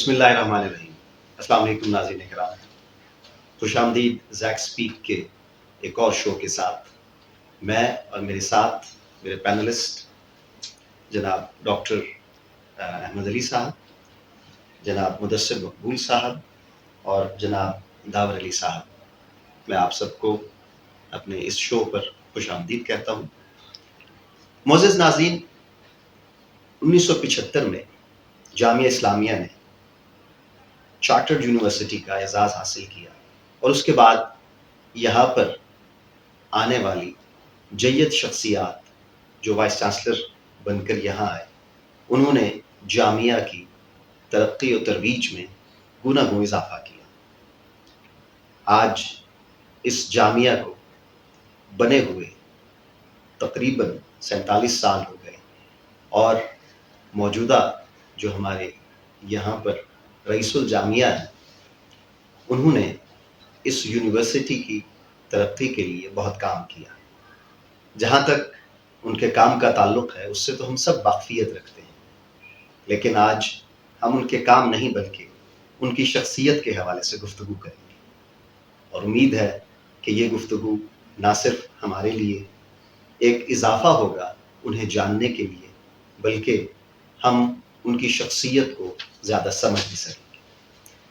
بسم اللہ الرحمن الرحیم۔ السلام علیکم ناظرین کرام، خوش آمدید زیک سپیک کے ایک اور شو کے ساتھ۔ میں اور میرے ساتھ میرے پینلسٹ جناب ڈاکٹر احمد علی صاحب، جناب مدثر مقبول صاحب اور جناب داور علی صاحب، میں آپ سب کو اپنے اس شو پر خوش آمدید کہتا ہوں۔ معزز ناظرین، 1975 میں جامعہ اسلامیہ نے چارٹرڈ یونیورسٹی کا اعزاز حاصل کیا، اور اس کے بعد یہاں پر آنے والی جید شخصیات جو وائس چانسلر بن کر یہاں آئے، انہوں نے جامعہ کی ترقی و ترویج میں گنا گوں اضافہ کیا۔ آج اس جامعہ کو بنے ہوئے تقریباً 47 سال ہو گئے، اور موجودہ جو ہمارے یہاں پر رئیس الجامعہ ہیں، انہوں نے اس یونیورسٹی کی ترقی کے لیے بہت کام کیا۔ جہاں تک ان کے کام کا تعلق ہے، اس سے تو ہم سب واقفیت رکھتے ہیں، لیکن آج ہم ان کے کام نہیں بلکہ ان کی شخصیت کے حوالے سے گفتگو کریں گے، اور امید ہے کہ یہ گفتگو نہ صرف ہمارے لیے ایک اضافہ ہوگا انہیں جاننے کے لیے، بلکہ ہم ان کی شخصیت کو زیادہ سمجھ بھی سکیں گے۔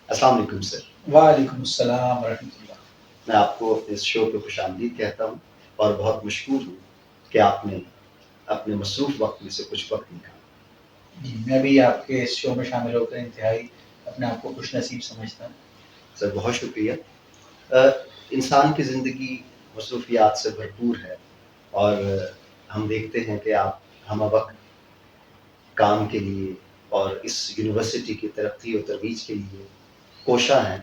السلام علیکم سر۔ وعلیکم السلام ورحمۃ اللہ۔ میں آپ کو اس شو پہ خوش آمدید کہتا ہوں، اور بہت مشکور ہوں کہ آپ نے اپنے مصروف وقت میں سے کچھ وقت نکالا۔ جی، میں بھی آپ کے اس شو میں شامل ہو کر انتہائی اپنے آپ کو خوش نصیب سمجھتا ہوں۔ سر بہت شکریہ۔ انسان کی زندگی مصروفیات سے بھرپور ہے، اور ہم دیکھتے ہیں کہ آپ ہم وقت کام کے لیے اور اس یونیورسٹی کی ترقی و ترویج کے لیے کوشاں ہیں،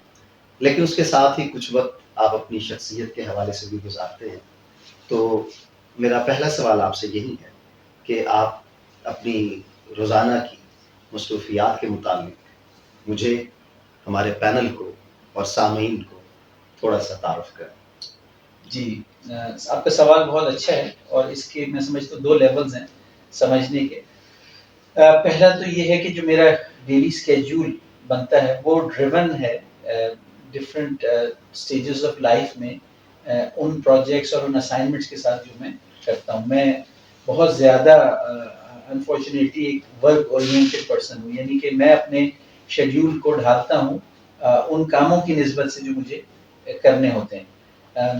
لیکن اس کے ساتھ ہی کچھ وقت آپ اپنی شخصیت کے حوالے سے بھی گزارتے ہیں۔ تو میرا پہلا سوال آپ سے یہی ہے کہ آپ اپنی روزانہ کی مصروفیات کے متعلق مجھے، ہمارے پینل کو اور سامعین کو تھوڑا سا تعارف کریں۔ جی، آپ کا سوال بہت اچھا ہے، اور اس کے میں سمجھتا ہوں 2 لیولز ہیں سمجھنے کے۔ پہلا تو یہ ہے کہ جو میرا ڈیلی اسکیجول بنتا ہے وہ ڈریون ہے ڈفرینٹ اسٹیجز آف لائف میں ان پروجیکٹس اور ان اسائنمنٹس کے ساتھ جو میں کرتا ہوں۔ میں بہت زیادہ انفارچونیٹلی ایک ورک اورینٹڈ پرسن ہوں، یعنی کہ میں اپنے شیڈیول کو ڈھالتا ہوں ان کاموں کی نسبت سے جو مجھے کرنے ہوتے ہیں۔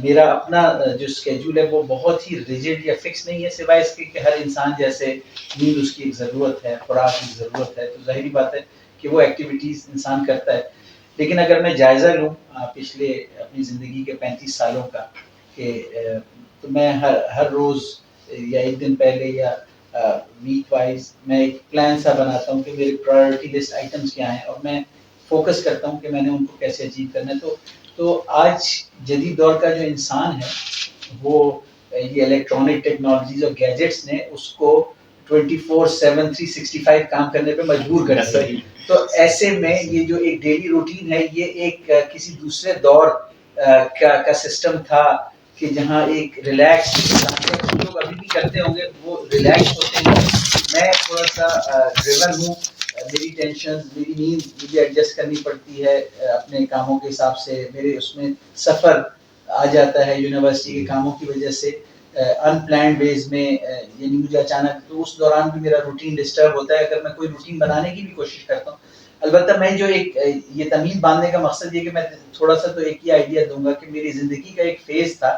میرا اپنا جو اسکیجول ہے وہ بہت ہی ریجڈ یا فکس نہیں ہے، سوائے اس کے کہ ہر انسان جیسے نیند اس کی ایک ضرورت ہے، خوراک کی ضرورت ہے، تو ظاہری بات ہے کہ وہ ایکٹیویٹیز انسان کرتا ہے۔ لیکن اگر میں جائزہ لوں پچھلے اپنی زندگی کے 35 سالوں کا، کہ تو میں ہر روز یا ایک دن پہلے یا ویک وائز میں ایک پلان سا بناتا ہوں کہ میرے پرائیورٹی لسٹ آئٹمس کیا ہیں، اور میں فوکس کرتا ہوں کہ میں نے ان کو کیسے اچیو کرنا ہے۔ تو آج جدید دور کا جو انسان ہے وہ یہ الیکٹرانک ٹیکنالوجیز اور گیجٹس نے اس کو 24/7 365 کام کرنے پہ مجبور کر دیا۔ تو ایسے میں یہ جو ایک ڈیلی روٹین ہے، یہ ایک کسی دوسرے دور کا سسٹم تھا کہ جہاں ایک ریلیکس لوگ ابھی بھی کرتے ہوں گے، وہ ریلیکس ہوتے ہیں۔ میں تھوڑا سا ڈریون ہوں، میری ٹینشن، میری نیند مجھے ایڈجسٹ کرنی پڑتی ہے اپنے کاموں کے حساب سے۔ میرے اس میں سفر آ جاتا ہے یونیورسٹی کے کاموں کی وجہ سے، ان پلانڈ ویز میں، یعنی مجھے اچانک، تو اس دوران بھی میرا روٹین ڈسٹرب ہوتا ہے اگر میں کوئی روٹین بنانے کی بھی کوشش کرتا ہوں۔ البتہ میں جو ایک یہ تمیز باندھنے کا مقصد یہ کہ میں تھوڑا سا تو ایک ہی آئیڈیا دوں گا کہ میری زندگی کا ایک فیز تھا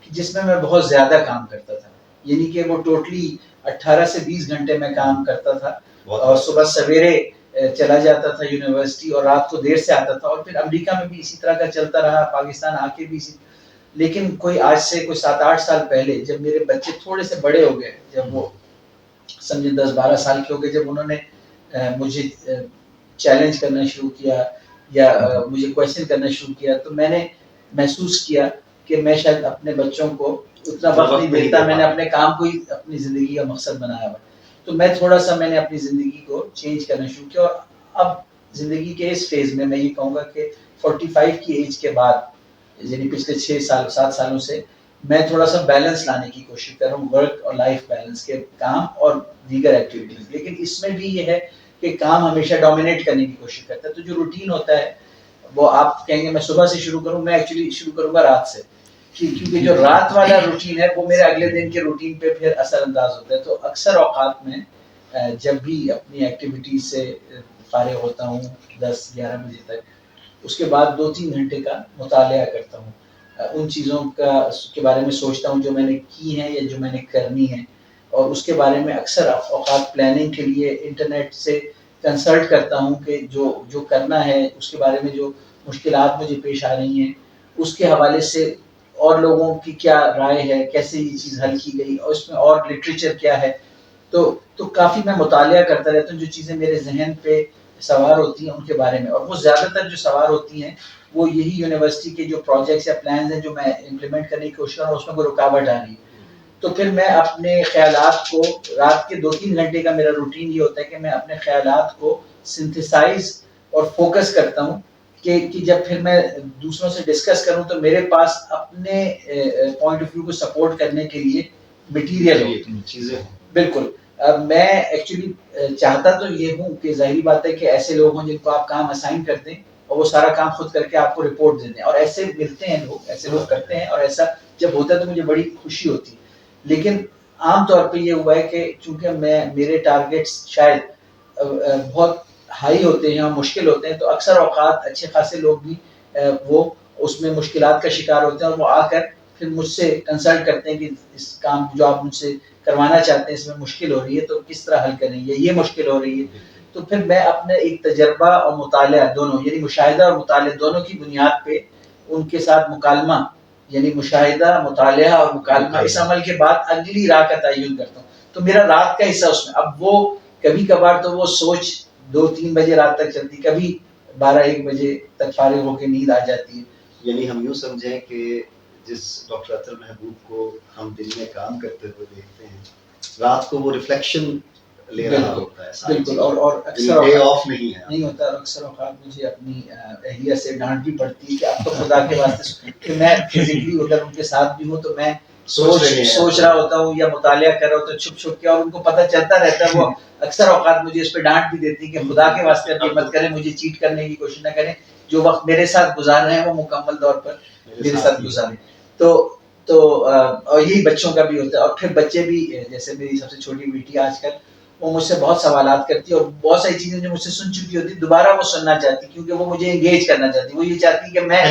جس میں بہت زیادہ کام کرتا تھا، یعنی کہ وہ ٹوٹلی 18 سے 20 گھنٹے میں کام کرتا تھا، اور صبح سویرے چلا جاتا تھا یونیورسٹی اور رات کو دیر سے آتا تھا، اور پھر امریکہ میں بھی اسی طرح کا چلتا رہا، پاکستان آ کے بھی اسی۔ لیکن کوئی آج سے کوئی 7-8 سال پہلے جب میرے بچے تھوڑے سے بڑے ہو گئے، جب وہ سمجھے 10-12 سال کے ہو گئے، جب انہوں نے مجھے چیلنج کرنا شروع کیا یا مجھے کویسچن کرنا شروع کیا، تو میں نے محسوس کیا کہ میں شاید اپنے بچوں کو اتنا وقت نہیں دیتا، میں نے اپنے کام کو ہی اپنی زندگی کا مقصد بنایا ہوا۔ تو میں تھوڑا سا میں نے اپنی زندگی کو چینج کرنا شروع کیا، اور اب زندگی کے اس فیز میں میں یہ کہوں گا کہ 45 کی ایج کے بعد، یعنی پچھلے 7 سالوں سے میں تھوڑا سا بیلنس لانے کی کوشش کر رہا ہوں، ورک اور لائف بیلنس کے، کام اور دیگر ایکٹیویٹیز۔ لیکن اس میں بھی یہ ہے کہ کہ کام ہمیشہ ڈومینیٹ کرنے کی کوشش کرتا ہے. تو جو روٹین ہوتا ہے وہ آپ کہیں گے میں صبح سے شروع کروں, میں ایکچولی شروع کروں گا رات سے, کیونکہ جو رات والا روٹین ہے وہ میرے اگلے دن کے روٹین پہ پھر اثر انداز ہوتا ہے. تو اکثر اوقات میں جب بھی اپنی ایکٹیویٹیز سے فارغ ہوتا ہوں 10-11 بجے تک, اس کے بعد 2-3 گھنٹے کا مطالعہ کرتا ہوں, ان چیزوں کے بارے میں سوچتا ہوں جو میں نے کی ہیں یا جو میں نے کرنی ہے, اور اس کے بارے میں اکثر اوقات پلاننگ کے لیے انٹرنیٹ سے کنسلٹ کرتا ہوں کہ جو کرنا ہے اس کے بارے میں جو مشکلات مجھے پیش آ رہی ہیں اس کے حوالے سے اور لوگوں کی کیا رائے ہے, کیسے یہ چیز حل کی گئی, اور اس میں اور لٹریچر کیا ہے. تو کافی میں مطالعہ کرتا رہتا ہوں جو چیزیں میرے ذہن پہ سوار ہوتی ہیں ان کے بارے میں, اور وہ زیادہ تر جو سوار ہوتی ہیں وہ یہی یونیورسٹی کے جو پروجیکٹس یا پلانز ہیں جو میں امپلیمنٹ کرنے کی کوشش کر رہا ہوں, اس میں کوئی رکاوٹ آ رہی ہے. تو پھر میں اپنے خیالات کو رات کے 2-3 گھنٹے کا میرا روٹین یہ ہوتا ہے کہ میں اپنے خیالات کو سنتھسائز اور فوکس کرتا ہوں کہ جب پھر میں دوسروں سے ڈسکس کروں تو میرے پاس اپنے پوائنٹ آف ویو کو سپورٹ کرنے کے لیے مٹیریل ہو, چیزیں. بالکل. میں ایکچولی چاہتا تو یہ ہوں کہ ظاہری بات ہے کہ ایسے لوگ ہوں جن کو آپ کام اسائن کر دیں اور وہ سارا کام خود کر کے آپ کو رپورٹ دے دیں, اور ایسے ملتے ہیں لوگ, ایسے لوگ کرتے ہیں, اور ایسا جب ہوتا ہے تو مجھے بڑی خوشی ہوتی ہے. لیکن عام طور پہ یہ ہوا ہے کہ چونکہ میرے ٹارگیٹس شاید بہت ہائی ہوتے ہیں اور مشکل ہوتے ہیں, تو اکثر اوقات اچھے خاصے لوگ بھی وہ اس میں مشکلات کا شکار ہوتے ہیں, اور وہ آ کر پھر مجھ سے کنسلٹ کرتے ہیں کہ اس کام جو آپ مجھ سے کروانا چاہتے ہیں اس میں مشکل ہو رہی ہے تو کس طرح حل کریں گے, یہ مشکل ہو رہی ہے. تو پھر میں اپنے ایک تجربہ اور مطالعہ دونوں, یعنی مشاہدہ اور مطالعہ دونوں کی بنیاد پہ ان کے ساتھ مکالمہ, یعنی مشاہدہ, مطالعہ اور مکالمہ, اس عمل کے بعد اگلی راہ کا تعین کرتا ہوں. تو میرا رات کا حصہ اس میں, اب وہ کبھی کبھار تو وہ سوچ 2-3 بجے رات تک چلتی, کبھی 12-1 بجے تک فارغ ہو کے نیند آ جاتی ہے. یعنی ہم یوں سمجھیں کہ جس ڈاکٹر اطہر محبوب کو ہم دن میں کام کرتے ہوئے دیکھتے ہیں, رات کو وہ ریفلیکشن لے رہا ہوتا ہے. بالکل. اور اکثر ڈے آف نہیں ہوتا, اور اکثر اوقات مجھے اپنی اہلیہ سے ڈانٹ بھی پڑتی ہے کہ اب تو خدا کے واسطے, کہ میں فزیکلی اگر ان کے ساتھ بھی ہوں تو میں سوچ رہا ہوتا ہوں یا مطالعہ کر رہا ہوتا ہوں چھپ چھپ کے, اور ان کو پتہ چلتا رہتا ہے. وہ اکثر اوقات مجھے اس پہ ڈانٹ بھی دیتی کہ خدا کے واسطے اب یہ مت کریں, مجھے چیٹ کرنے کی کوشش نہ کریں, جو وقت میرے ساتھ گزار رہے ہیں وہ مکمل طور پر میرے ساتھ گزاریں. تو اور یہی بچوں کا بھی ہوتا ہے. اور پھر بچے بھی, جیسے میری سب سے چھوٹی بیٹی آج کل, وہ مجھ سے بہت سوالات کرتی ہے, اور بہت ساری چیزیں جو مجھ سے سن چکی ہوتی دوبارہ وہ سننا چاہتی, کیونکہ وہ مجھے انگیج کرنا چاہتی, وہ یہ چاہتی کہ میں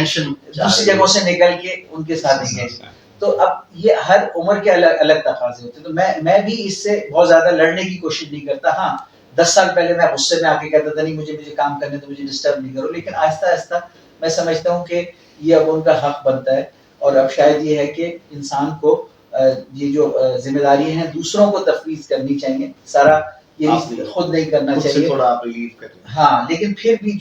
دوسری جگہوں سے نکل کے ان کے ساتھ انگیج. تو اب یہ ہر عمر کے الگ الگ تقاضے ہوتے ہیں, تو میں بھی اس سے بہت زیادہ لڑنے کی کوشش نہیں کرتا. ہاں 10 سال پہلے میں غصے میں آ کے کہتا تھا نہیں مجھے کام کرنے تو مجھے ڈسٹرب نہیں کرو, لیکن آہستہ آہستہ میں سمجھتا ہوں کہ یہ اب ان کا حق بنتا ہے, اور اب شاید یہ ہے کہ انسان کو یہ جو ذمہ داری ہیں دوسروں کو تفویض کرنی چاہیے, سارا یہ خود نہیں کرنا چاہیے, تھوڑا آپ ریلیف کریں. ہاں لیکن پھر بھی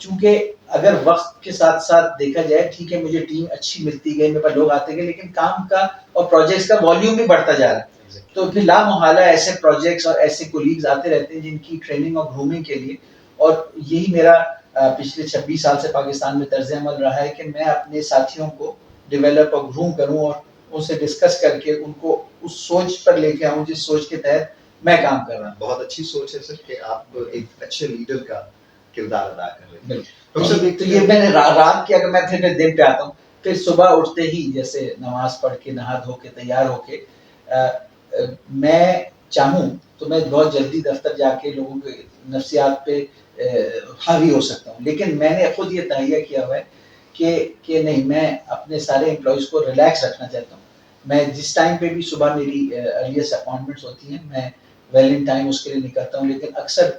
چونکہ اگر وقت کے ساتھ ساتھ دیکھا جائے, ٹھیک ہے مجھے ٹیم اچھی ملتی گئی, میرے پاس لوگ آتے گئے, لیکن کام کا اور پروجیکٹس کا والیوم بھی بڑھتا جا رہا ہے. تو پھر لا محالہ ایسے پروجیکٹس اور ایسے کولیگز آتے رہتے ہیں جن کی ٹریننگ اور گرومنگ کے لیے, اور یہی میرا پچھلے 26 سال سے پاکستان میں طرز عمل رہا ہے کہ میں اپنے ساتھیوں کو ڈیولپ اور گروم کروں, اور ان سے ڈسکس کر کے ان کو اس سوچ پر لے کے آؤں جس سوچ کے تحت میں کام کر رہا ہوں. بہت اچھی سوچ ہے سر کہ آپ ایک اچھے لیڈر کا کردار ادا کر رہے ہیں. تو یہ میں نے رات کی, اگر میں پھر دن پہ آتا ہوں, پھر صبح اٹھتے ہی جیسے نماز پڑھ کے نہا دھو کے تیار ہو کے میں چاہوں تو میں بہت جلدی دفتر جا کے لوگوں کے نفسیات پہ حاوی ہو سکتا ہوں, لیکن میں نے خود یہ تہیہ کیا ہوا ہے کہ نہیں, میں اپنے سارے امپلائیز کو ریلیکس رکھنا چاہتا ہوں. میں جس ٹائم پہ بھی صبح میری ارلیسٹ اپائنٹمنٹس ہوتی ہیں میں ویل ان ٹائم اس کے لیے نکلتا ہوں, لیکن اکثر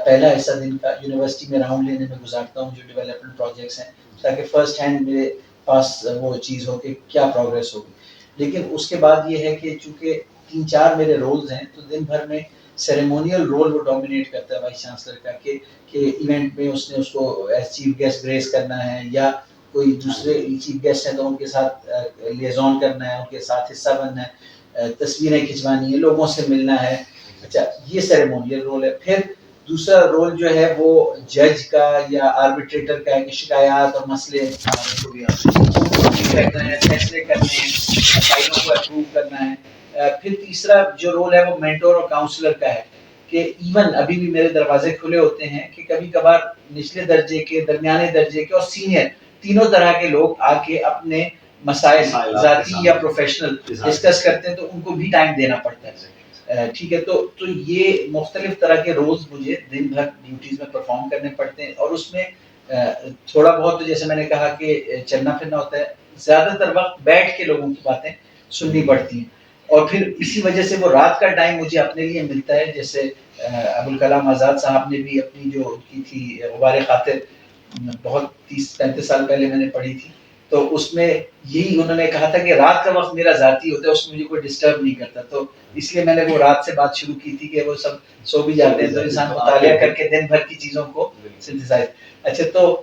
پہلا حصہ دن کا یونیورسٹی میں راؤنڈ لینے میں گزارتا ہوں جو ڈیولپمنٹ پروجیکٹس ہیں, تاکہ فرسٹ ہینڈ میرے پاس وہ چیز ہو کہ کیا پروگریس ہوگی. لیکن اس کے بعد یہ ہے کہ چونکہ 3-4 میرے رولز ہیں, تو دن بھر میں سیریمونیل رول وہ ڈومینیٹ کرتا ہے وائس چانسلر کا, کہ ایونٹ میں اس نے اس کو ایز چیف گیسٹ گریس کرنا ہے, یا کوئی دوسرے چیف گیسٹ ہیں تو ان کے ساتھ لیزون کرنا ہے, ان کے ساتھ حصہ بننا ہے, تصویریں کھنچوانی ہے, لوگوں سے ملنا ہے. اچھا, یہ سیریمونیل رول ہے. پھر دوسرا رول جو ہے وہ جج کا یا آربیٹریٹر کا ہے, کہ شکایات اور مسئلے کرنا ہے, فیصلے کرنے ہیں, فائلوں کو اپروو کرنا ہے. پھر تیسرا جو رول ہے وہ مینٹور اور کاؤنسلر کا ہے, کہ ایون ابھی بھی میرے دروازے کھلے ہوتے ہیں کہ کبھی کبھار نچلے درجے کے، درمیانے درجے کے اور سینئر تینوں طرح کے لوگ آ کے اپنے مسائل ذاتی یا پروفیشنل ڈسکس کرتے ہیں، تو ان کو بھی ٹائم دینا پڑتا ہے. ٹھیک ہے، تو یہ مختلف طرح کے رولز مجھے دن بھر ڈیوٹیز میں پرفارم کرنے پڑتے ہیں، اور اس میں تھوڑا بہت تو جیسے میں نے کہا کہ چلنا پھرنا ہوتا ہے، زیادہ تر وقت بیٹھ کے لوگوں کی باتیں سننی پڑتی ہیں. اور پھر اسی وجہ سے وہ رات کا ٹائم مجھے اپنے لیے ملتا ہے. جیسے ابوالکلام آزاد صاحب نے بھی اپنی جو کی تھی غبار خاطر، بہت 30-35 سال پہلے میں نے پڑھی تھی، تو اس میں یہی انہوں نے کہا تھا کہ رات کا وقت میرا ذاتی ہوتا ہے، اس میں مجھے کوئی ڈسٹرب نہیں کرتا. تو اس لیے میں نے وہ رات سے بات شروع کی تھی کہ وہ سب سو بھی جاتے ہیں تو انسان مطالعہ کر کے دن بھر کی چیزوں کو سنتھسائز. اچھا، تو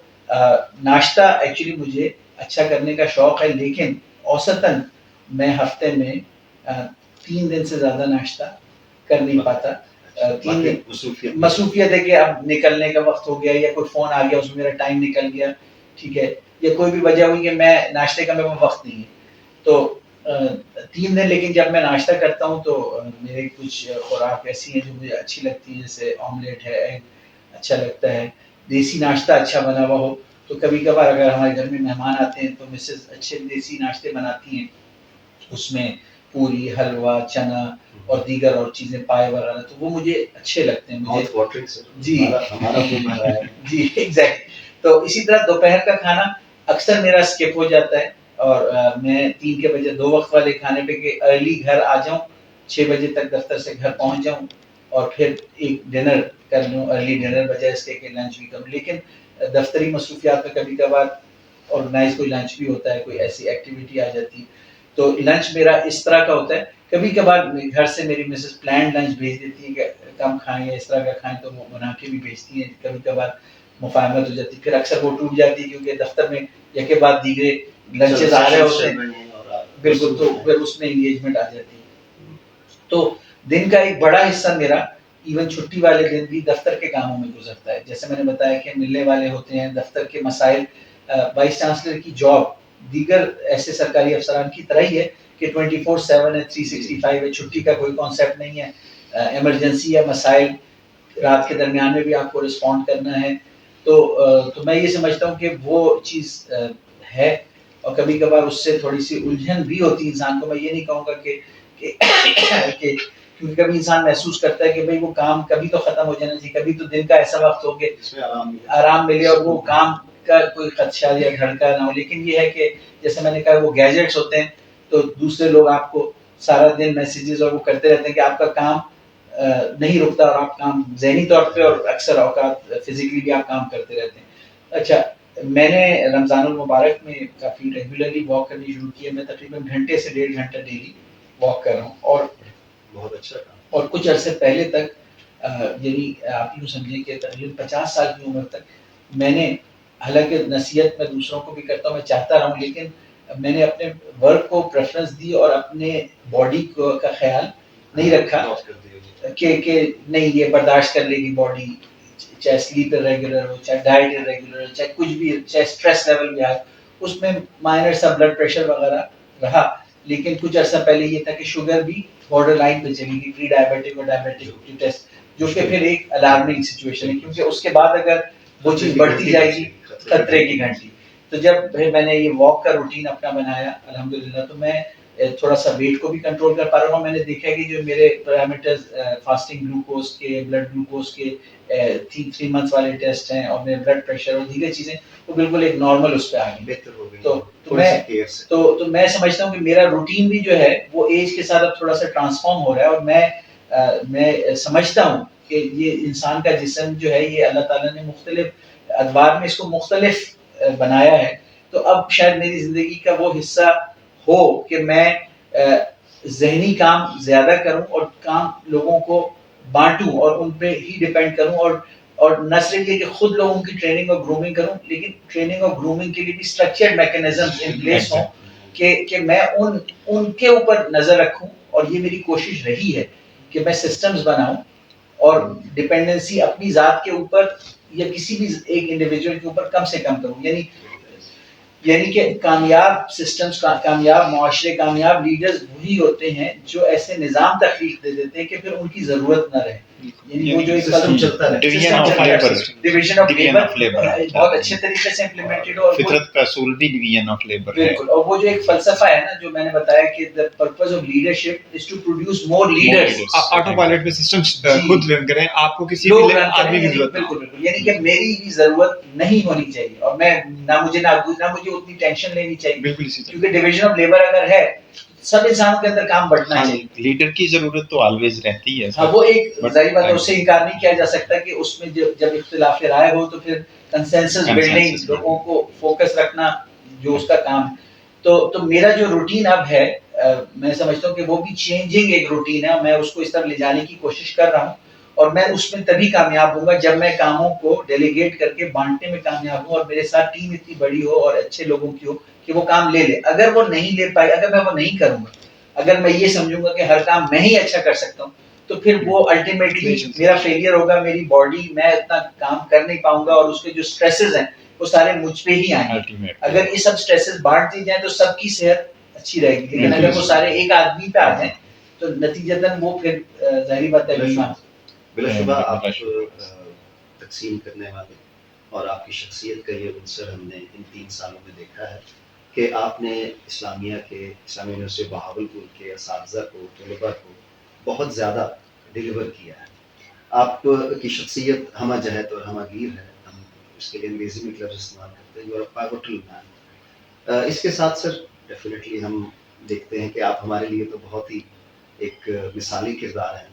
ناشتہ ایکچولی مجھے اچھا کرنے کا شوق ہے، لیکن اوسطاً میں ہفتے میں 3 دن سے زیادہ ناشتہ کر نہیں پاتا. 3 دن مصروفیت ہے کہ اب نکلنے کا وقت ہو گیا، یا کوئی فون آ گیا اس میں میرا ٹائم نکل گیا، ٹھیک ہے، یا کوئی بھی وجہ ہوئی کہ میں ناشتے کا میرے پاس وقت نہیں ہے. تو 3 دن لیکن جب میں ناشتہ کرتا ہوں تو میرے کچھ خوراک ایسی ہیں جو مجھے اچھی لگتی ہیں، جیسے آملیٹ ہے، ایگ اچھا لگتا ہے، دیسی ناشتہ اچھا بنا ہوا ہو. تو کبھی کبھار اگر ہمارے گھر میں مہمان آتے ہیں تو مسز اچھے دیسی ناشتے بناتی ہیں، اس میں پوری، حلوہ، چنا اور دیگر اور چیزیں، پائے وغیرہ، تو وہ مجھے اچھے لگتے ہیں مجھے. جی جی ایگزیکٹ. تو اسی طرح دوپہر کا کھانا اکثر میرا اسکپ ہو جاتا ہے، اور میں 3 کے بجے 2 وقت والے کھانے پہ کہ ارلی گھر آ جاؤں، 6 بجے تک دفتر سے گھر پہنچ جاؤں، اور پھر ایک ڈنر کر لوں، ارلی ڈنر بجائے اس کے کہ لنچ بھی کروں. لیکن دفتری مصروفیات میں کبھی کبھار آرگنائز کوئی لنچ بھی ہوتا ہے، کوئی ایسی ایکٹیویٹی آ جاتی ہے، تو لنچ میرا اس طرح کا ہوتا ہے. کبھی کبھار گھر سے میری مسز پلانڈ لنچ بھیج دیتی ہے کہ کم کھائیں یا اس طرح کا کھائیں، تو وہ بنا کے بھی بھیجتی ہیں. کبھی کبھار مفاہمت ہو جاتی ہے، پھر اکثر وہ ٹوٹ جاتی ہے کیونکہ دفتر میں یکے بعد دیگرے لنچز آ رہے ہوتے ہیں، بالکل، تو پھر اس میں انگیجمنٹ آ جاتی ہے. تو دن کا ایک بڑا حصہ میرا ایون چھٹی والے دن بھی دفتر کے کاموں میں گزرتا ہے. جیسے میں نے بتایا کہ ملنے والے ہوتے ہیں، دفتر کے مسائل، وائس چانسلر کی جاب دیگر ایسے سرکاری افسران کی طرح ہی ہے کہ 24/7 ہے، 365 ہے، چھٹی کا کوئی کانسیپٹ نہیں ہے. ایمرجنسی یا مسائل رات کے درمیان میں بھی آپ کو رسپونڈ کرنا ہے. تو میں یہ سمجھتا ہوں کہ وہ چیز ہے، اور کبھی کبھار اس سے تھوڑی سی الجھن بھی ہوتی ہے انسان کو. میں یہ نہیں کہوں گا کہ کیونکہ کبھی انسان محسوس کرتا ہے کہ بھئی وہ کام کبھی تو ختم ہو جانا چاہیے، کبھی تو دن کا ایسا وقت ہو کہ آرام ملے اور وہ کام کا کوئی خدشہ یا دھڑکا نہ ہو. لیکن یہ ہے کہ جیسے میں نے کہا وہ گیجٹس ہوتے ہیں، تو دوسرے لوگ آپ کو سارا دن میسیجز اور وہ کرتے رہتے ہیں کہ آپ کا کام نہیں رکتا، اور آپ کام ذہنی طور پہ اور اکثر اوقات فزیکلی بھی آپ کام کرتے رہتے ہیں. اچھا، میں نے رمضان المبارک میں کافی ریگولرلی واک کرنی شروع کی ہے. میں تقریباً گھنٹے سے 1.5 گھنٹہ ڈیلی واک کر رہا ہوں، اور بہت اچھا کام. اور کچھ عرصے پہلے تک یعنی آپ یوں سمجھیں کہ تقریباً 50 سال کی عمر تک میں نے، حالانکہ نصیحت میں دوسروں کو بھی کرتا ہوں، میں چاہتا رہا ہوں، لیکن میں نے اپنے ورک کو پریفرنس دی اور اپنے باڈی کا خیال نہیں رکھا کہ نہیں یہ برداشت کر لے گی باڈی، چاہے سلیپ ریگولر ہو، چاہے ڈائٹ ریگولر ہو، چاہے کچھ بھی، چاہے اسٹریس لیول بھی آئے. اس میں مائنر سا بلڈ پریشر وغیرہ رہا، لیکن کچھ عرصہ پہلے یہ تھا کہ شوگر بھی بارڈر لائن پہ چلی گئی، پری ڈائبیٹک اور ڈائبیٹک کی ٹیسٹ، جو کہ پھر ایک الارمنگ سچویشن ہے، کیونکہ اس کے بعد اگر وہ چیز بڑھتی جائے گی خطرے کی گھنٹی. تو جب میں نے یہ واک کا روٹین اپنا بنایا الحمدللہ، تو میں تھوڑا سا ویٹ کو بھی کنٹرول کر پا رہا ہوں. میں نے دیکھا ہے کہ جو میرے پیرامیٹرز فاسٹنگ گلوکوز کے، بلڈ گلوکوز کے 3 منتھس والے ٹیسٹ ہیں، اور میرے بلڈ پریشر اور دیگر چیزیں وہ بالکل ایک نارمل اس پہ آ گئی، بہتر ہو گئی. تو میں سمجھتا ہوں کہ میرا روٹین بھی جو ہے وہ ایج کے ساتھ اب تھوڑا سا ٹرانسفارم ہو رہا ہے، اور میں سمجھتا ہوں کہ یہ انسان کا جسم جو ہے یہ اللہ تعالیٰ نے مختلف ادوار میں اس کو مختلف بنایا ہے. تو اب شاید میری زندگی کا وہ حصہ ہو کہ میں ذہنی کام زیادہ کروں اور کام لوگوں کو بانٹوں اور ان پہ ہی ڈیپینڈ کروں، اور نہ صرف یہ کہ خود لوگوں کی ٹریننگ اور گرومنگ کروں، لیکن ٹریننگ اور گرومنگ کے لیے بھی اسٹرکچرڈ میکینزمز ان پلیس ہوں کہ میں ان کے اوپر نظر رکھوں. اور یہ میری کوشش رہی ہے کہ میں سسٹمز بناؤں اور ڈپینڈنسی اپنی ذات کے اوپر یا کسی بھی ایک انڈیویجول کے اوپر کم سے کم کروں. یعنی کہ کامیاب سسٹمز، کامیاب معاشرے، کامیاب لیڈرز وہی ہوتے ہیں جو ایسے نظام تخلیق دے دیتے ہیں کہ پھر ان کی ضرورت نہ رہے. یعنی وہ جو ایک سسٹم چلتا ہے division of labour, division of labour بہت اچھے طریقے سے امپلیمنٹڈ ہو، اور فطرت کا اصول بھی ڈویژن آف لیبر ہے. بالکل. اور وہ جو ایک فلسفہ ہے نا جو میں نے بتایا کہ the purpose of leadership is to produce more leaders. Auto pilot پہ سسٹم خود رن کریں، آپ کو کسی لوگ بھی رن آدمی کریں، کی ضرورت بالکل بالکل. یعنی کہ میری بھی ضرورت نہیں ہونی چاہیے، اور میں نہ مجھے اتنی ٹینشن لینی چاہیے، بالکل اسی طرح. کیونکہ ڈویژن آف لیبر اگر ہے سب انسانوں کے اندر کام بڑھنا چاہیے. لیڈر کی ضرورت تو آلویز رہتی ہے. ہاں وہ ایک ظاہر بات ہے، اس سے انکار نہیں کیا جا سکتا کہ اس میں جب اختلاف رائے ہو تو پھر کنسنسس بلڈنگ، لوگوں کو فوکس رکھنا جو اس کا کام ہے. تو میرا جو روٹین اب ہے، میں سمجھتا ہوں کہ وہ بھی چینجنگ ایک روٹین ہے، میں اس کو اس طرح لے جانے کی کوشش کر رہا ہوں، اور میں اس میں تبھی کامیاب ہوں گا جب میں کاموں کو ڈیلیگیٹ کر کے بانٹنے میں کامیاب ہوں، اور میرے ساتھ ٹیم اتنی بڑی ہو اور اچھے لوگوں کی ہو کہ وہ کام لے لے. اگر وہ نہیں لے پائے، اگر میں وہ نہیں کروں گا، اگر میں یہ سمجھوں گا کہ ہر کام میں ہی اچھا کر سکتا ہوں، تو پھر وہ الٹیمیٹلی میرا فیلئر ہوگا. میری باڈی، میں اتنا کام کر نہیں پاؤں گا، اور اس کے جو سٹریسز ہیں وہ سارے مجھ پہ ہی آئیں گے. اگر یہ سب سٹریسز بانٹ دی جائیں تو سب کی صحت اچھی رہے گی، لیکن اگر وہ سارے ایک آدمی پہ آ جائیں تو نتیجتاً وہ پھر ظاہری بات ہے بلا شبہ آپ تقسیم کرنے والے اور آپ کی شخصیت کا یہ عنصر ہم نے ان 3 سالوں میں دیکھا ہے کہ آپ نے اسلامیہ کے، اسلامی یونیورسٹی بہاولپور کے اساتذہ کو، طلباء کو بہت زیادہ ڈیلیور کیا ہے. آپ کی شخصیت ہمہ جہت اور ہمہ گیر ہے، ہم اس کے لیے انگریزی میں لفظ استعمال کرتے ہیں، یو آر پائیوٹل مین. اس کے ساتھ سر ڈیفینیٹلی ہم دیکھتے ہیں کہ آپ ہمارے لیے تو بہت ہی ایک مثالی کردار ہیں.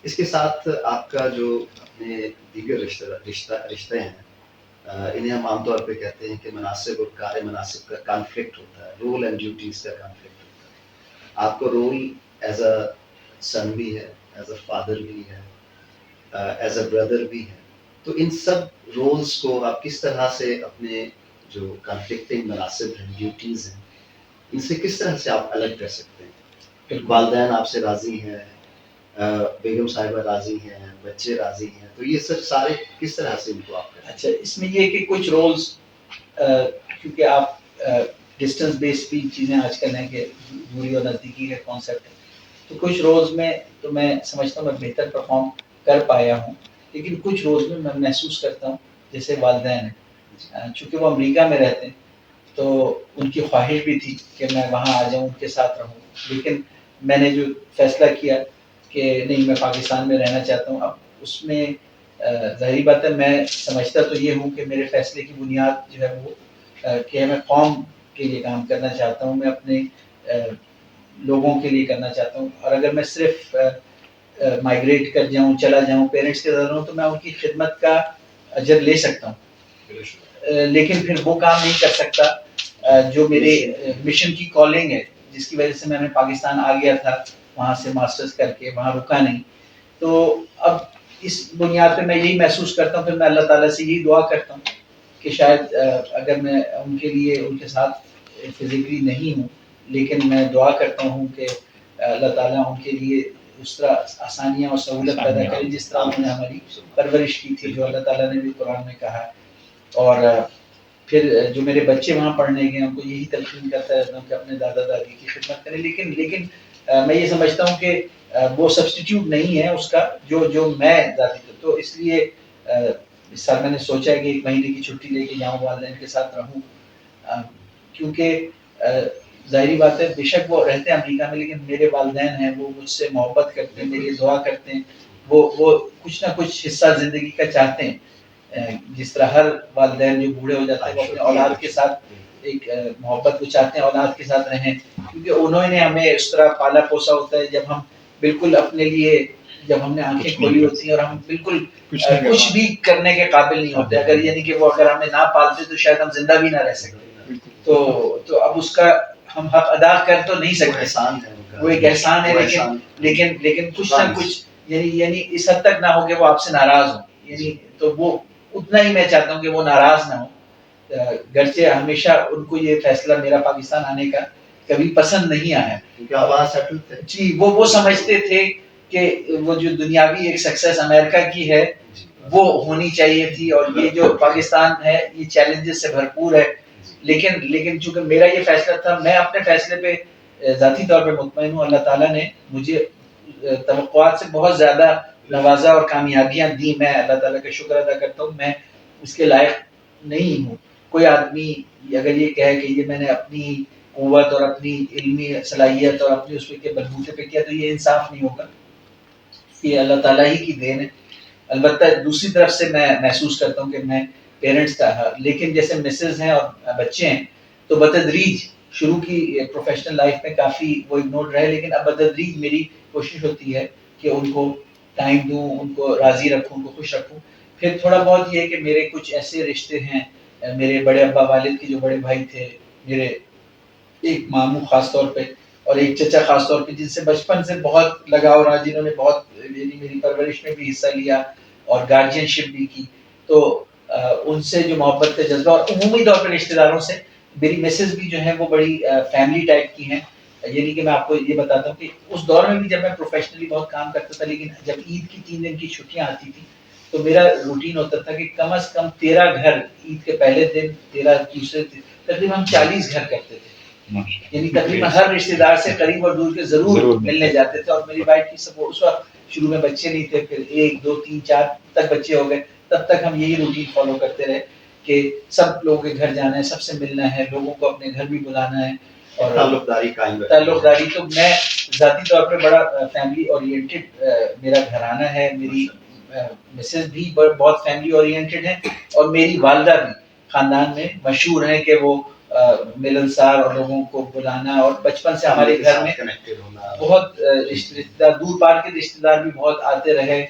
اس کے ساتھ آپ کا جو اپنے دیگر رشتے ہیں، انہیں ہم عام طور پہ کہتے ہیں کہ مناسب اور کار مناسب کا کانفلکٹ ہوتا ہے، رول اینڈ ڈیوٹیز کا کانفلکٹ ہوتا ہے. آپ کا رول ایز اے سن بھی ہے، ایز اے فادر بھی ہے، ایز اے بردر بھی ہے. تو ان سب رولز کو آپ کس طرح سے اپنے جو کانفلکٹنگ مناسب ہیں، ڈیوٹیز ہیں، ان سے کس طرح سے آپ الگ کر سکتے ہیں؟ والدین آپ سے راضی ہیں، بیگم صاحبہ راضی ہیں، بچے راضی ہیں، تو یہ سب سارے کس طرح سے ان کو آپ کریں؟ اچھا، اس میں یہ کہ کچھ رولز، کیونکہ آپ ڈسٹنس بیس بھی چیزیں آج کل ہیں کہ دوری اور نزدیکی کا کانسیپٹ ہے، تو کچھ رولز میں تو میں سمجھتا ہوں میں بہتر پرفارم کر پایا ہوں، لیکن کچھ رولز میں میں محسوس کرتا ہوں جیسے والدین ہیں، چونکہ وہ امریکہ میں رہتے ہیں تو ان کی خواہش بھی تھی کہ میں وہاں آ جاؤں، ان کے ساتھ رہوں، لیکن میں نے جو فیصلہ کیا کہ نہیں، میں پاکستان میں رہنا چاہتا ہوں. اب اس میں ظاہری بات ہے میں سمجھتا تو یہ ہوں کہ میرے فیصلے کی بنیاد جو ہے وہ کہ میں قوم کے لیے کام کرنا چاہتا ہوں، میں اپنے لوگوں کے لیے کرنا چاہتا ہوں. اور اگر میں صرف مائگریٹ کر جاؤں، چلا جاؤں، پیرنٹس کے ساتھ رہوں، تو میں ان کی خدمت کا اجر لے سکتا ہوں، لیکن پھر وہ کام نہیں کر سکتا جو میرے مشن کی کالنگ ہے، جس کی وجہ سے میں پاکستان آ گیا تھا، وہاں سے ماسٹرز کر کے وہاں رکا نہیں. تو اب اس بنیاد پہ میں یہی محسوس کرتا ہوں، پھر میں اللہ تعالیٰ سے یہی دعا کرتا ہوں کہ شاید اگر میں ان کے لیے ان کے ساتھ فزیکلی نہیں ہوں، لیکن میں دعا کرتا ہوں کہ اللہ تعالیٰ ان کے لیے اس طرح آسانیاں اور سہولت پیدا کرے جس طرح انہوں نے ہماری پرورش کی تھی، جو اللہ تعالیٰ نے بھی قرآن میں کہا ہے. اور پھر جو میرے بچے وہاں پڑھنے گئے ان کو یہی تلقین کرتا رہتا ہوں کہ اپنے دادا دادی کی خدمت کریں، لیکن میں یہ سمجھتا ہوں کہ وہ سبسٹیٹیوٹ نہیں ہے اس کا جو میں ذاتی. تو اس لیے اس سال میں نے سوچا ہے کہ 1 مہینے کی چھٹی لے کے جاؤں، والدین کے ساتھ رہوں، کیونکہ ظاہری بات ہے بے شک وہ رہتے ہیں امریکہ میں، لیکن میرے والدین ہیں، وہ مجھ سے محبت کرتے ہیں، میری دعا کرتے ہیں، وہ کچھ نہ کچھ حصہ زندگی کا چاہتے ہیں. جس طرح ہر والدین جو بوڑھے ہو جاتے ہیں وہ اپنے اولاد کے ساتھ ایک محبت وہ چاہتے ہیں، اولاد کے ساتھ رہیں، کیونکہ انہوں نے ہمیں اس طرح پالا پوسا ہوتا ہے. جب ہم بالکل اپنے لیے، جب ہم نے آنکھیں کھولی ہوتی ہیں اور ہم بالکل کچھ بھی کرنے کے قابل نہیں ہوتے، اگر یعنی کہ وہ اگر ہمیں نہ پالتے تو شاید ہم زندہ بھی نہ رہ سکتے. تو اب اس کا ہم حق ادا کر تو نہیں سکتے، وہ ایک احسان ہے، لیکن کچھ نہ کچھ یعنی اس حد تک نہ ہو کہ وہ آپ سے ناراض ہوں، یعنی تو وہ اتنا ہی میں چاہتا ہوں کہ وہ ناراض نہ ہو. گرچہ ہمیشہ ان کو یہ فیصلہ میرا پاکستان آنے کا کبھی پسند نہیں آیا، کیونکہ آپ وہاں سیٹل تھے. جی، وہ سمجھتے تھے کہ وہ جو دنیاوی ایک سکسیس امریکہ کی ہے وہ ہونی چاہیے تھی، اور یہ جو پاکستان ہے یہ چیلنجز سے بھرپور ہے. لیکن چونکہ میرا یہ فیصلہ تھا، میں اپنے فیصلے پہ ذاتی طور پہ مطمئن ہوں. اللہ تعالیٰ نے مجھے توقعات سے بہت زیادہ نوازا اور کامیابیاں دی، میں اللہ تعالیٰ کا شکر ادا کرتا ہوں. میں اس کے لائق نہیں ہوں. کوئی آدمی اگر یہ کہے کہ یہ میں نے اپنی قوت اور اپنی علمی صلاحیت اور اپنی اس کے بلبوتے پہ کیا، تو یہ انصاف نہیں ہوگا. یہ اللہ تعالیٰ ہی کی دین ہے. البتہ دوسری طرف سے میں محسوس کرتا ہوں کہ میں پیرنٹس کا، لیکن جیسے مسز ہیں اور بچے ہیں تو بتدریج شروع کی پروفیشنل لائف میں کافی وہ اگنورڈ رہے، لیکن اب بتدریج میری کوشش ہوتی ہے کہ ان کو ٹائم دوں، ان کو راضی رکھوں، ان کو خوش رکھوں. پھر تھوڑا بہت یہ ہے کہ میرے کچھ ایسے رشتے ہیں، میرے بڑے ابا والد کے جو بڑے بھائی تھے، میرے ایک ماموں خاص طور پہ اور ایک چچا خاص طور پہ، جن سے بچپن سے بہت لگاؤ رہا، جنہوں نے بہت میری پرورش میں بھی حصہ لیا اور گارجین شپ بھی کی. تو ان سے جو محبت کا جذبہ، اور عمومی طور پہ رشتے داروں سے، میری مسز بھی جو ہیں وہ بڑی فیملی ٹائپ کی ہیں. یعنی کہ میں آپ کو یہ بتاتا ہوں کہ اس دور میں بھی جب میں پروفیشنلی بہت کام کرتا تھا، لیکن جب عید کی 3 دن کی چھٹیاں آتی تھی تو میرا روٹین ہوتا تھا کہ کم از کم 13 گھر عید کے پہلے دن، 13 دوسرے دن، تقریباً ہم 40 گھر کرتے تھے. یعنی تقریباً ہر رشتے دار سے قریب اور دور کے ضرور ملنے جاتے تھے. اور میری وائف کی سپورٹ، اس وقت شروع میں بچے نہیں تھے، پھر 1 2 3 4 تک بچے ہو گئے، تب تک ہم یہی روٹین فالو کرتے رہے کہ سب لوگوں کے گھر جانا ہے، سب سے ملنا ہے، لوگوں کو اپنے گھر بھی بلانا ہے اور تعلق داری قائم تعلق داری. تو میں ذاتی طور پہ بڑا فیملی اورینٹڈ میرا گھرانہ ہے. میری مسز بھی بہت فیملی اورینٹڈ ہے، اور میری والدہ بھی خاندان میں مشہور ہیں کہ وہ ملنسار اور لوگوں کو بلانا، اور بچپن سے ہمارے گھر میں بہت رشتے دار، دور پار کے رشتے دار بھی بہت آتے رہے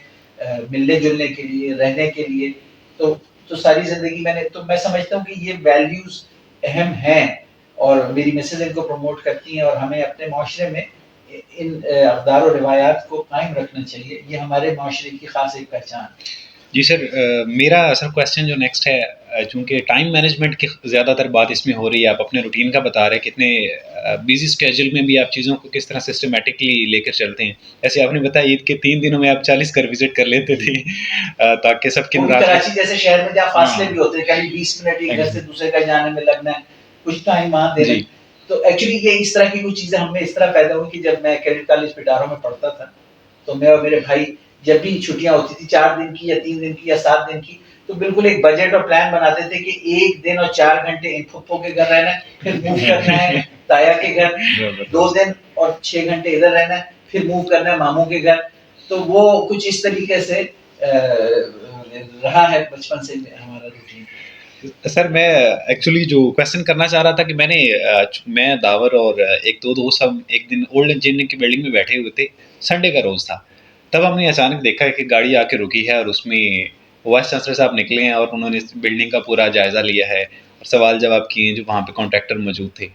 ملنے جلنے کے لیے، رہنے کے لیے. تو ساری زندگی میں سمجھتا ہوں کہ یہ ویلیوز اہم ہیں، اور میری مسز ان کو پروموٹ کرتی ہیں، اور ہمیں اپنے معاشرے میں ان اقدار و روایات کو قائم رکھنا چاہیے. یہ ہمارے معاشرے کی خاص ایک پہچان. جی سر، میرا سر کویسچن جو نیکسٹ ہے، چونکہ ٹائم مینجمنٹ کی زیادہ تر بات اس میں ہو رہی ہے، آپ اپنے روٹین کا بتا رہے ہیں کتنے بیزی اسکیجول میں بھی آپ چیزوں کو کس طرح سسٹمیٹکلی لے کر چلتے ہیں. ایسے آپ نے بتایا عید کے 3 دنوں میں آپ 40 گھر وزٹ کر لیتے تھے تاکہ سب کے کراچی جیسے شہر میں جہاں فاصلے بھی ہوتے ہیں، کہیں 20 منٹ ایک گھر سے دوسرے کا جانے میں لگنا ہے، کچھ ٹائم وہاں دینا. تو ایکچولی یہ اس طرح کی کچھ چیزیں ہم میں اس طرح پیدا ہوئی کہ جب میں کیڈٹ کالج پٹاروں میں پڑھتا تھا تو میں اور میرے بھائی جب بھی چھٹیاں ہوتی تھی 4 دن کی یا 3 دن کی یا 7 دن کی، تو بالکل ایک بجٹ اور پلان بناتے تھے کہ 1 دن اور 4 گھنٹے ان پھپھو کے گھر رہنا ہے، پھر موو کرنا ہے تایا کے گھر، 2 دن اور 6 گھنٹے ادھر رہنا ہے، پھر موو کرنا ہے ماموں کے گھر. تو وہ کچھ اس طریقے سے رہا ہے بچپن سے ہمارا روٹین. سر میں ایکچولی جو کویشچن کرنا چاہ رہا تھا کہ میں داور اور ایک دو دوست ہم ایک دن اولڈ انجینئرنگ کی بلڈنگ میں بیٹھے ہوئے تھے، سنڈے کا روز تھا. تب ہم نے اچانک دیکھا کہ گاڑی آ کے رکی ہے اور اس میں وائس چانسلر صاحب نکلے ہیں اور انہوں نے بلڈنگ کا پورا جائزہ لیا ہے اور سوال جواب کیے ہیں جو وہاں پہ کانٹریکٹر موجود تھے.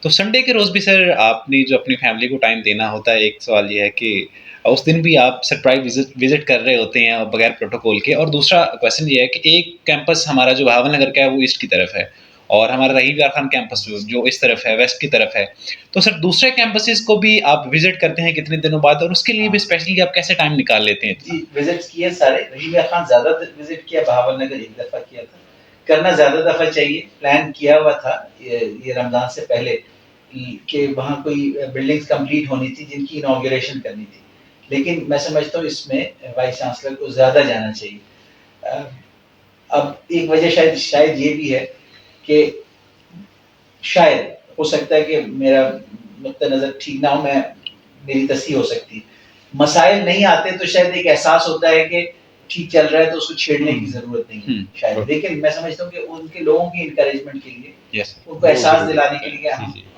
تو سنڈے کے روز بھی سر آپ نے جو اپنی فیملی کو ٹائم دینا ہوتا ہے، ایک سوال یہ ہے کہ اس دن بھی آپ سرپرائز وزٹ کر رہے ہوتے ہیں بغیر پروٹوکول کے. اور دوسرا کویشچن یہ ہے کہ ایک کیمپس ہمارا جو بھاون نگر کا ہے وہ ایسٹ کی طرف ہے، اور ہمارا رحیم یار خان کیمپس جو اس طرف ہے، ویسٹ کی طرف ہے. تو سر دوسرے کیمپسز کو بھی آپ وزٹ کرتے ہیں کتنے دنوں بعد، اور اس کے لیے بھی اسپیشلی آپ کیسے ٹائم نکال لیتے ہیں؟ جی وزٹ کیے سارے. رحیم یار خان زیادہ وزٹ کیا، بہاول نگر ایک دفعہ کیا تھا. کرنا زیادہ دفعہ چاہیے. پلان کیا ہوا تھا یہ رمضان سے پہلے کہ وہاں کوئی بلڈنگز کمپلیٹ ہونی تھی جن کی انوگریشن کرنی تھی، لیکن میں سمجھتا ہوں اس میں وائس چانسلر کو زیادہ جانا چاہیے. اب ایک وجہ شاید یہ بھی ہے کہ شاید ہو سکتا ہے کہ میرا نقطہ نظر ٹھیک نہ ہو، میری تصحیح ہو سکتی ہے. مسائل نہیں آتے تو شاید ایک احساس ہوتا ہے کہ ٹھیک چل رہا ہے تو اس کو چھیڑنے کی ضرورت نہیں ہے شاید. لیکن میں سمجھتا ہوں کہ ان کے لوگوں کی انکریجمنٹ کے لیے، ان کو احساس دلانے کے لیے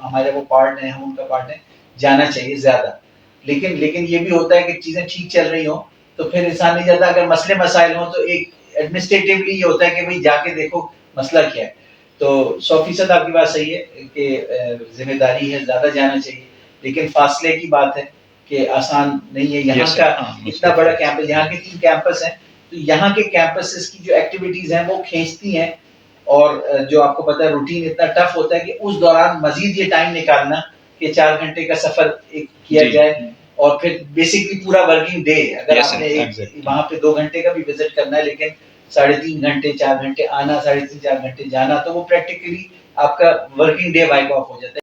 ہمارے وہ پارٹ ہیں، ہم ان کا پارٹ ہیں، جانا چاہیے زیادہ. لیکن یہ بھی ہوتا ہے کہ چیزیں ٹھیک چل رہی ہوں تو پھر انسان نہیں جاتا. اگر مسئلے مسائل ہوں تو ایک ایڈمنسٹریٹولی یہ ہوتا ہے کہ بھائی جا کے دیکھو مسئلہ کیا ہے. تو 100% آپ کی بات صحیح ہے کہ ذمہ داری ہے، زیادہ جانا چاہیے. لیکن فاصلے کی بات ہے کہ آسان نہیں ہے. یہاں کا اتنا بڑا کیمپس، یہاں کے 3 کیمپس ہیں، تو یہاں کے کیمپسز کی جو ایکٹیویٹیز ہیں وہ کھینچتی ہیں، اور جو آپ کو پتا ہے روٹین اتنا ٹف ہوتا ہے کہ اس دوران مزید یہ ٹائم نکالنا کہ 4 گھنٹے کا سفر کیا جائے، اور پھر بیسکلی پورا ورکنگ ڈے. اگر آپ نے وہاں پہ 2 گھنٹے کا بھی وزٹ کرنا ہے لیکن 3.5 گھنٹے 4 گھنٹے آنا، 3.5 4 گھنٹے جانا، تو وہ پریکٹیکلی آپ کا ورکنگ ڈے وائپ آف ہو جاتا ہے.